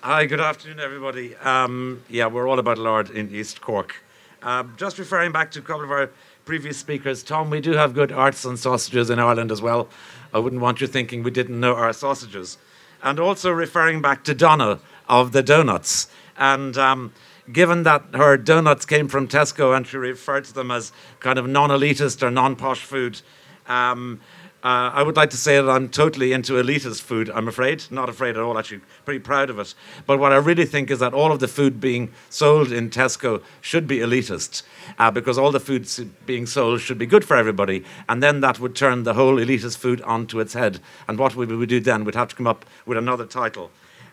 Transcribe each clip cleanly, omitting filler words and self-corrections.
Hi, good afternoon, everybody. Yeah, we're all about Lord in East Cork. Just referring back to a couple of our previous speakers, Tom, we do have good artisan sausages in Ireland as well. I wouldn't want you thinking we didn't know our sausages. And also referring back to Donna of the donuts. And given that her donuts came from Tesco and she referred to them as kind of non-elitist or non-posh food, I would like to say that I'm totally into elitist food, I'm afraid. Not afraid at all, actually, pretty proud of it. But what I really think is that all of the food being sold in Tesco should be elitist, because all the food being sold should be good for everybody, and then that would turn the whole elitist food onto its head. And what we would do then, we'd have to come up with another title.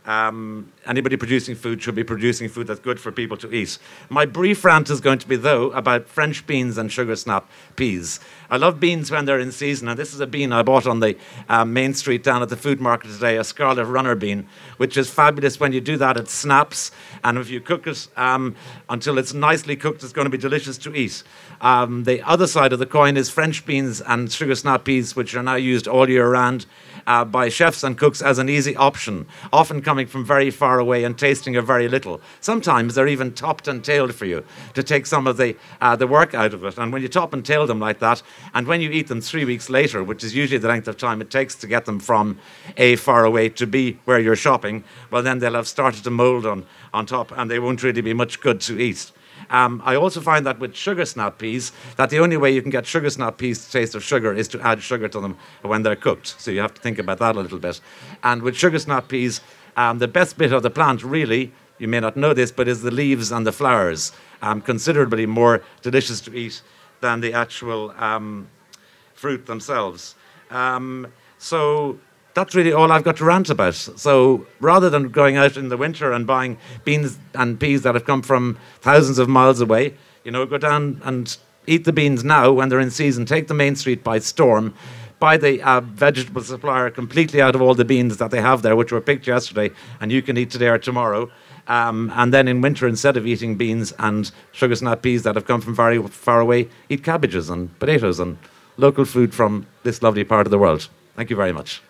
Anybody producing food should be producing food that's good for people to eat. My brief rant is going to be, though, about French beans and sugar snap peas. I love beans when they're in season, and this is a bean I bought on the main street down at the food market today, a scarlet runner bean, which is fabulous. When you do that, it snaps, and if you cook it until it's nicely cooked, it's going to be delicious to eat. The other side of the coin is French beans and sugar snap peas, which are now used all year round by chefs and cooks as an easy option, often coming from very far away and tasting of very little. Sometimes they're even topped and tailed for you to take some of the work out of it. And when you top and tail them like that, and when you eat them 3 weeks later, which is usually the length of time it takes to get them from A, far away, to B, where you're shopping, well, then they'll have started to mold on top, and they won't really be much good to eat. I also find that with sugar snap peas, that the only way you can get sugar snap peas to taste of sugar is to add sugar to them when they're cooked. So you have to think about that a little bit. And with sugar snap peas, the best bit of the plant, really, you may not know this, but is the leaves and the flowers. Considerably more delicious to eat than the actual fruit themselves. So that's really all I've got to rant about. So rather than going out in the winter and buying beans and peas that have come from thousands of miles away, go down and eat the beans now when they're in season. Take the main street by storm. Buy the vegetable supplier completely out of all the beans that they have there, which were picked yesterday, and you can eat today or tomorrow. And then in winter, instead of eating beans and sugar snap peas that have come from very far away, eat cabbages and potatoes and local food from this lovely part of the world. Thank you very much.